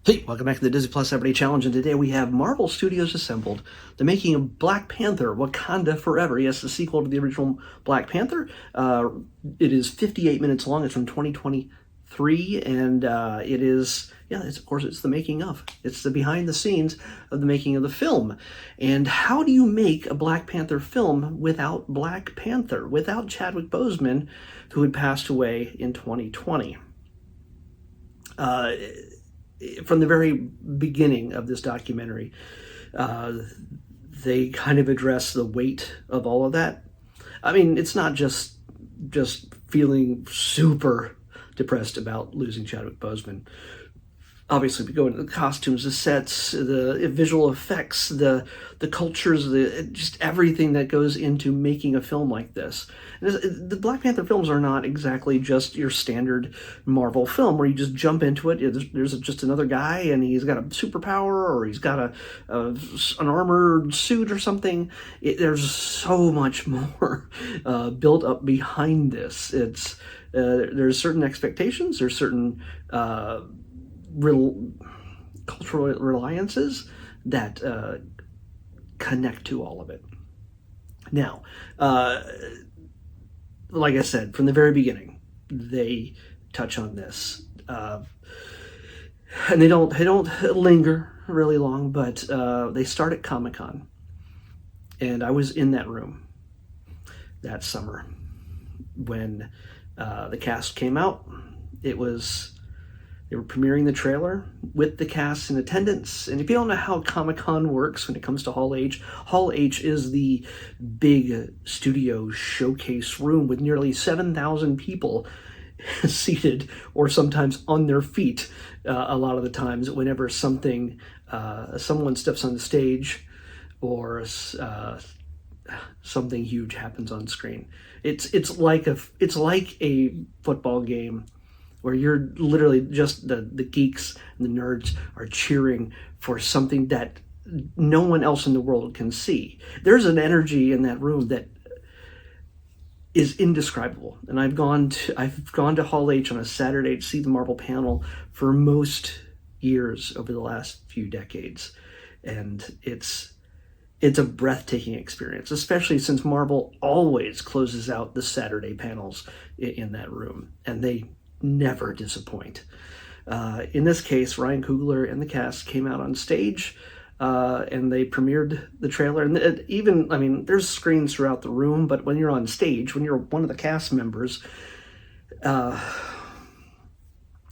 Hey, welcome back to the Disney Plus Everyday Challenge, and today we have Marvel Studios assembled the making of Black Panther: Wakanda Forever. Yes, the sequel to the original Black Panther. It is 58 minutes long. It's from 2023, and it is, of course, it's the making of. It's the behind the scenes of the making of the film. And how do you make a Black Panther film without Black Panther, without Chadwick Boseman, who had passed away in 2020? From the very beginning of this documentary, they kind of address the weight of all of that. I mean, it's not just feeling super depressed about losing Chadwick Boseman. Obviously, we go into the costumes, the sets, the visual effects, the cultures, just everything that goes into making a film like this. The Black Panther films are not exactly just your standard Marvel film where you just jump into it. There's just another guy and he's got a superpower or he's got an armored suit or something. There's so much more built up behind this. There's certain expectations. There's certain cultural reliances that connect to all of it. Now, like I said, from the very beginning, they touch on this, and they don't linger really long. But they start at Comic-Con, and I was in that room that summer when the cast came out. They were premiering the trailer with the cast in attendance. And if you don't know how Comic-Con works when it comes to Hall H is the big studio showcase room with nearly 7,000 people seated or sometimes on their feet a lot of the times whenever someone steps on the stage or something huge happens on screen. It's like a football game where you're literally just the geeks and the nerds are cheering for something that no one else in the world can see. There's an energy in that room that is indescribable. And I've gone to Hall H on a Saturday to see the Marvel panel for most years over the last few decades. And it's a breathtaking experience, especially since Marvel always closes out the Saturday panels in that room. And they never disappoint. In this case, Ryan Coogler and the cast came out on stage and they premiered the trailer. And there's screens throughout the room, but when you're on stage, when you're one of the cast members, and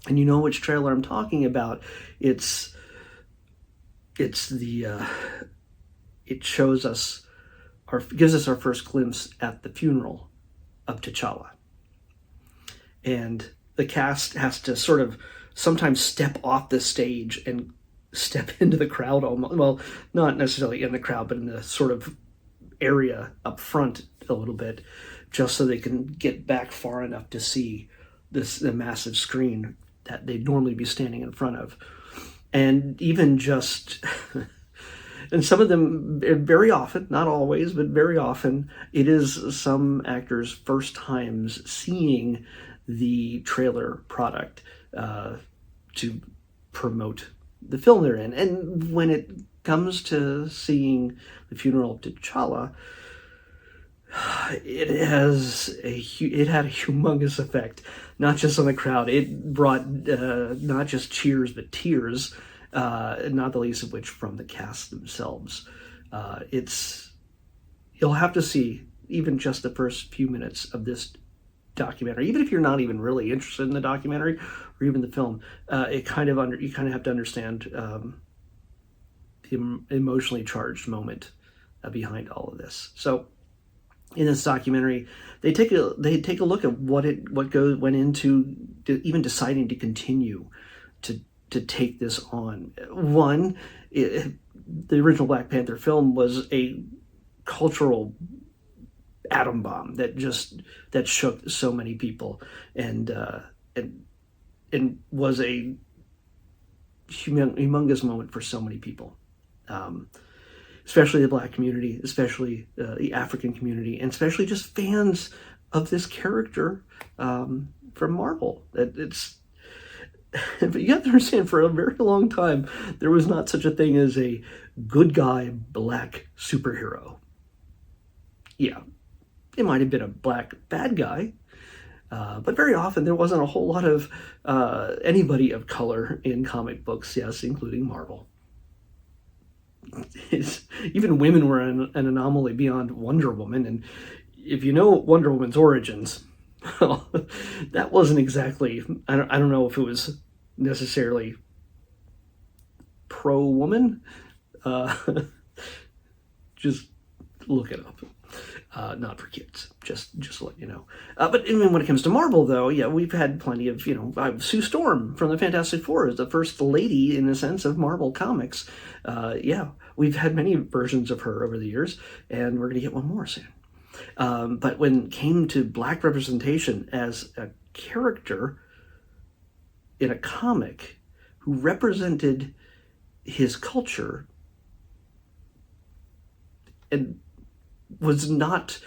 you know which trailer I'm talking about, it shows us gives us our first glimpse at the funeral of T'Challa. And the cast has to sort of sometimes step off the stage and step into the crowd almost. Well, not necessarily in the crowd, but in the sort of area up front a little bit, just so they can get back far enough to see the massive screen that they'd normally be standing in front of. And even just... And some of them, very often, not always, but very often, it is some actors' first times seeing the trailer product to promote the film they're in. And when it comes to seeing the funeral of T'Challa, it had a humongous effect, not just on the crowd. It brought not just cheers, but tears, not the least of which from the cast themselves. You'll have to see even just the first few minutes of this documentary, even if you're not even really interested in the documentary or even the film. You kind of have to understand the emotionally charged moment behind all of this. So in this documentary, they take a look at what went into even deciding to continue to take this on. One, the original Black Panther film was a cultural atom bomb that shook so many people and was a humongous moment for so many people, especially the Black community, especially the African community, and especially just fans of this character from Marvel. But you have to understand, for a very long time, there was not such a thing as a good guy black superhero. Yeah, it might have been a black bad guy, but very often there wasn't a whole lot of anybody of color in comic books, yes, including Marvel. Even women were an anomaly beyond Wonder Woman, and if you know Wonder Woman's origins, well, that wasn't exactly, I don't know if it was necessarily pro-woman. Just look it up. Not for kids, just to let you know. But I mean, when it comes to Marvel, though, yeah, we've had plenty of, Sue Storm from the Fantastic Four is the first lady, in a sense, of Marvel Comics. Yeah, we've had many versions of her over the years, and we're going to get one more soon. But when it came to black representation as a character in a comic who represented his culture and was not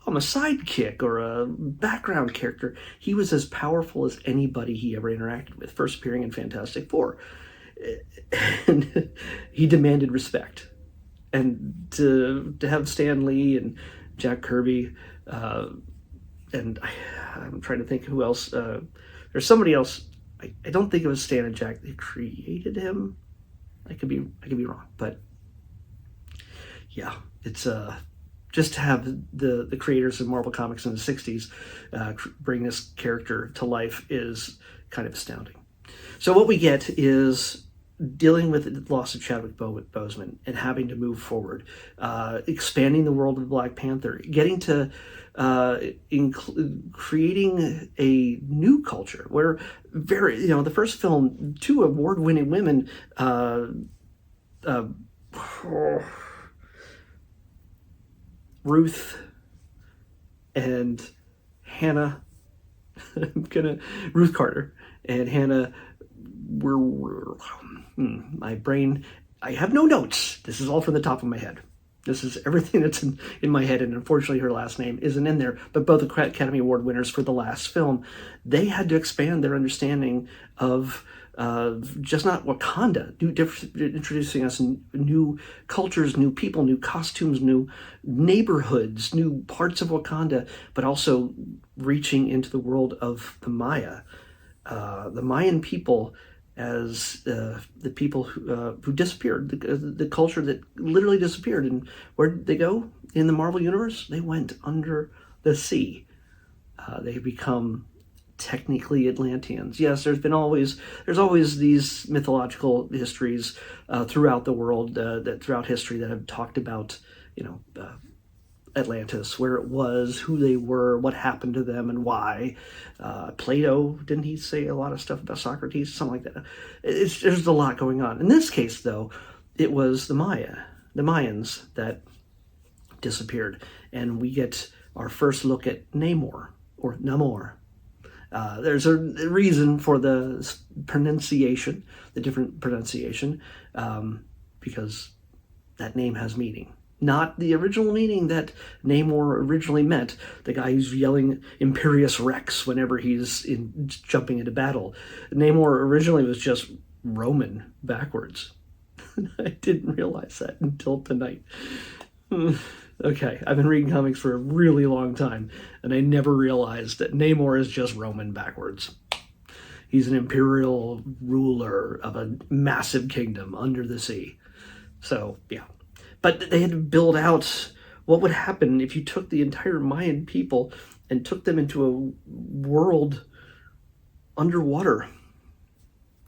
a sidekick or a background character, he was as powerful as anybody he ever interacted with, first appearing in Fantastic Four. And he demanded respect. And to have Stan Lee and Jack Kirby, and I'm trying to think who else. There's somebody else. I don't think it was Stan and Jack. They created him. I could be wrong, but yeah, it's just to have the creators of Marvel Comics in the '60s bring this character to life is kind of astounding. So what we get is dealing with the loss of Chadwick Boseman and having to move forward, expanding the world of Black Panther, getting to creating a new culture where the first film, 2 award-winning women, Ruth and Hannah, Ruth Carter and Hannah were my brain, I have no notes. This is all from the top of my head. This is everything that's in my head, and unfortunately her last name isn't in there, but both Academy Award winners for the last film. They had to expand their understanding of just not Wakanda, introducing us new cultures, new people, new costumes, new neighborhoods, new parts of Wakanda, but also reaching into the world of the Maya. The Mayan people as the people who disappeared, the culture that literally disappeared. And where did they go in the Marvel Universe? They went under the sea. They become technically Atlanteans. Yes, there's always these mythological histories throughout the world, throughout history, that have talked about, Atlantis, where it was, who they were, what happened to them, and why. Plato, didn't he say a lot of stuff about Socrates? Something like that. There's a lot going on. In this case, though, it was the Mayans that disappeared, and we get our first look at Namor, or Namor. There's a reason for the pronunciation, the different pronunciation, because that name has meaning. Not the original meaning that Namor originally meant, the guy who's yelling Imperious Rex whenever he's jumping into battle. Namor originally was just Roman backwards. I didn't realize that until tonight. Okay, I've been reading comics for a really long time, and I never realized that Namor is just Roman backwards. He's an imperial ruler of a massive kingdom under the sea. So, yeah. But they had to build out what would happen if you took the entire Mayan people and took them into a world underwater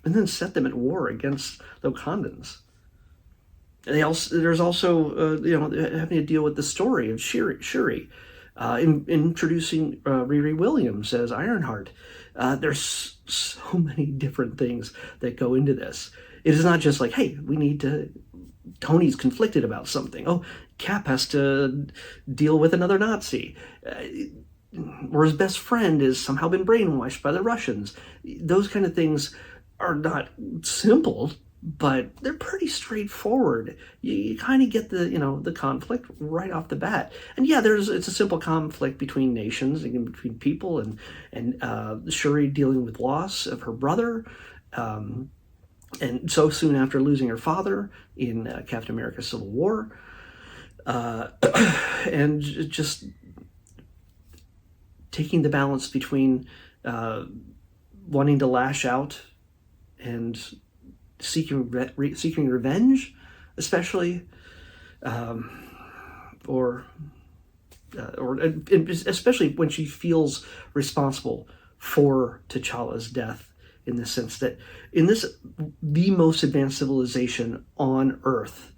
and then set them at war against the Wakandans. There's also having to deal with the story of Shuri, introducing Riri Williams as Ironheart. There's so many different things that go into this. It is not just like, hey, Tony's conflicted about something. Oh, Cap has to deal with another Nazi. Or his best friend has somehow been brainwashed by the Russians. Those kind of things are not simple, but they're pretty straightforward. You kind of get the conflict right off the bat. And yeah, it's a simple conflict between nations and between people, and Shuri dealing with loss of her brother, And so soon after losing her father in Captain America Civil War, and just taking the balance between wanting to lash out and seeking revenge, especially, or especially when she feels responsible for T'Challa's death, in the sense that in the most advanced civilization on Earth,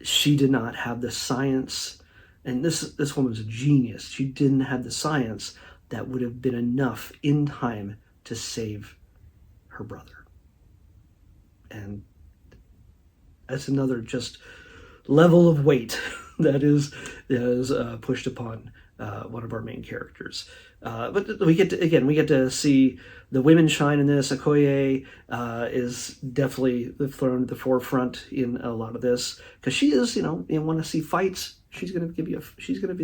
she did not have the science, and this woman's a genius. She didn't have the science that would have been enough in time to save her brother. And that's another just level of weight that is pushed upon one of our main characters. But we get to see the women shine in this. Okoye is definitely thrown to the forefront in a lot of this, because she is, you want to see fights, she's going to be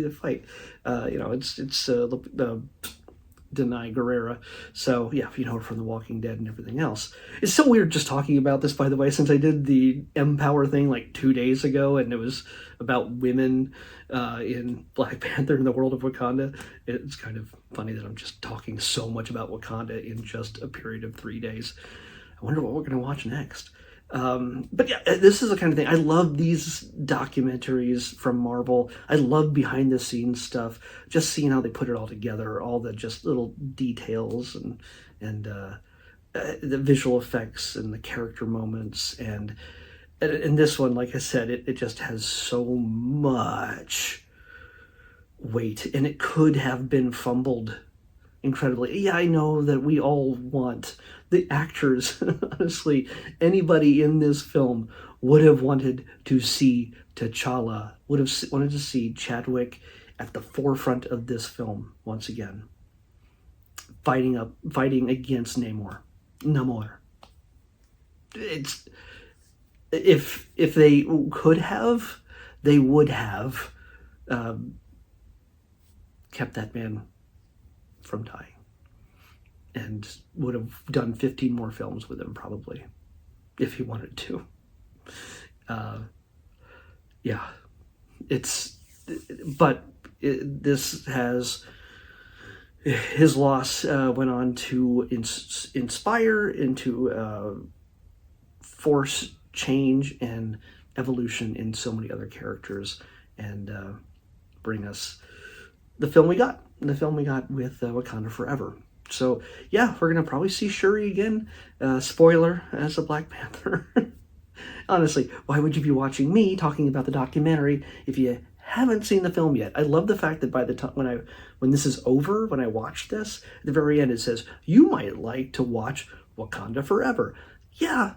the fight. It's Denai Guerrera. So yeah, you know her from The Walking Dead and everything else. It's so weird just talking about this, by the way, since I did the Empower thing like 2 days ago, and it was about women in Black Panther in the world of Wakanda. It's kind of funny that I'm just talking so much about Wakanda in just a period of 3 days. I wonder what we're going to watch next. But yeah, this is the kind of thing. I love these documentaries from Marvel. I love behind the scenes stuff, just seeing how they put it all together, all the just little details and the visual effects and the character moments. And this one, like I said, it just has so much weight, and it could have been fumbled incredibly. Yeah, I know that we all want the actors. Honestly, anybody in this film would have wanted to see T'Challa, would have wanted to see Chadwick at the forefront of this film once again, fighting against Namor. It's if they could have, they would have kept that man from dying, and would have done 15 more films with him probably, if he wanted to. This has, his loss went on to inspire into force change and evolution in so many other characters, and bring us the film we got with Wakanda Forever. So yeah, we're gonna probably see Shuri again. Spoiler, as a Black Panther. Honestly, why would you be watching me talking about the documentary if you haven't seen the film yet? I love the fact that by the time when this is over, when I watch this, at the very end it says, you might like to watch Wakanda Forever. Yeah.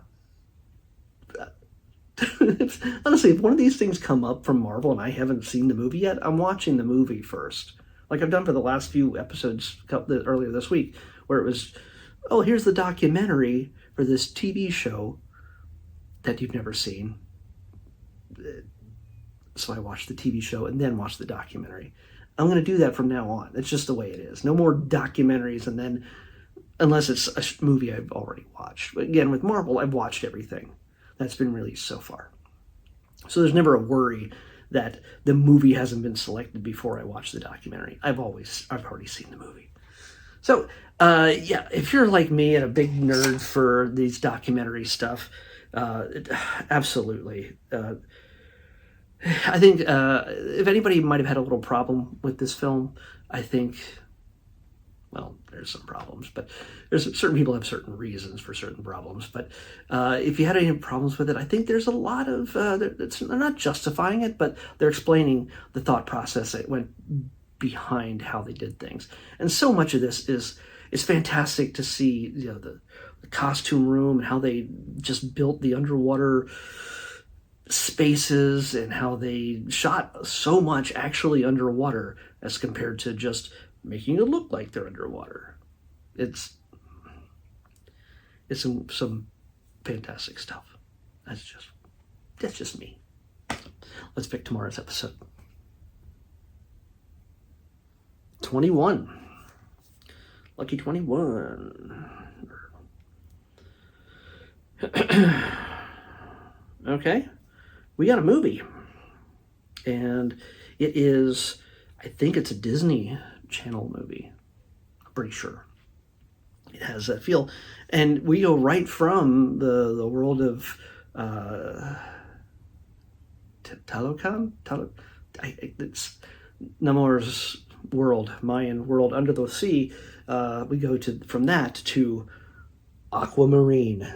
Honestly, if one of these things come up from Marvel and I haven't seen the movie yet, I'm watching the movie first. Like I've done for the last few episodes earlier this week, where it was, oh, here's the documentary for this TV show that you've never seen. So I watched the TV show and then watched the documentary. I'm going to do that from now on. It's just the way it is. No more documentaries, and then, unless it's a movie I've already watched. But again, with Marvel, I've watched everything that's been released so far. So there's never a worry that the movie hasn't been selected before I watch the documentary. I've already seen the movie. So yeah, if you're like me and a big nerd for these documentary stuff, absolutely. I think if anybody might have had a little problem with this film, I think, well, there's some problems, but there's certain people have certain reasons for certain problems. But if you had any problems with it, I think there's a lot of, they're not justifying it, but they're explaining the thought process that went behind how they did things. And so much of this is fantastic to see, the costume room and how they just built the underwater spaces, and how they shot so much actually underwater as compared to just making it look like they're underwater. It's some fantastic stuff. That's just me. Let's pick tomorrow's episode. 21. Lucky 21. Okay, we got a movie, and it is, I think it's a Disney Channel movie. I'm pretty sure it has that feel, and we go right from the world of Talocan. It's Namor's world, Mayan world under the sea. We go from that to Aquamarine,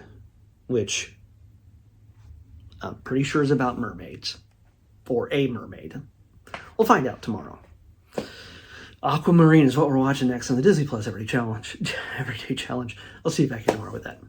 which I'm pretty sure is about mermaids, or a mermaid. We'll find out tomorrow. Aquamarine is what we're watching next on the Disney Plus Everyday Challenge. I'll see you back here tomorrow with that.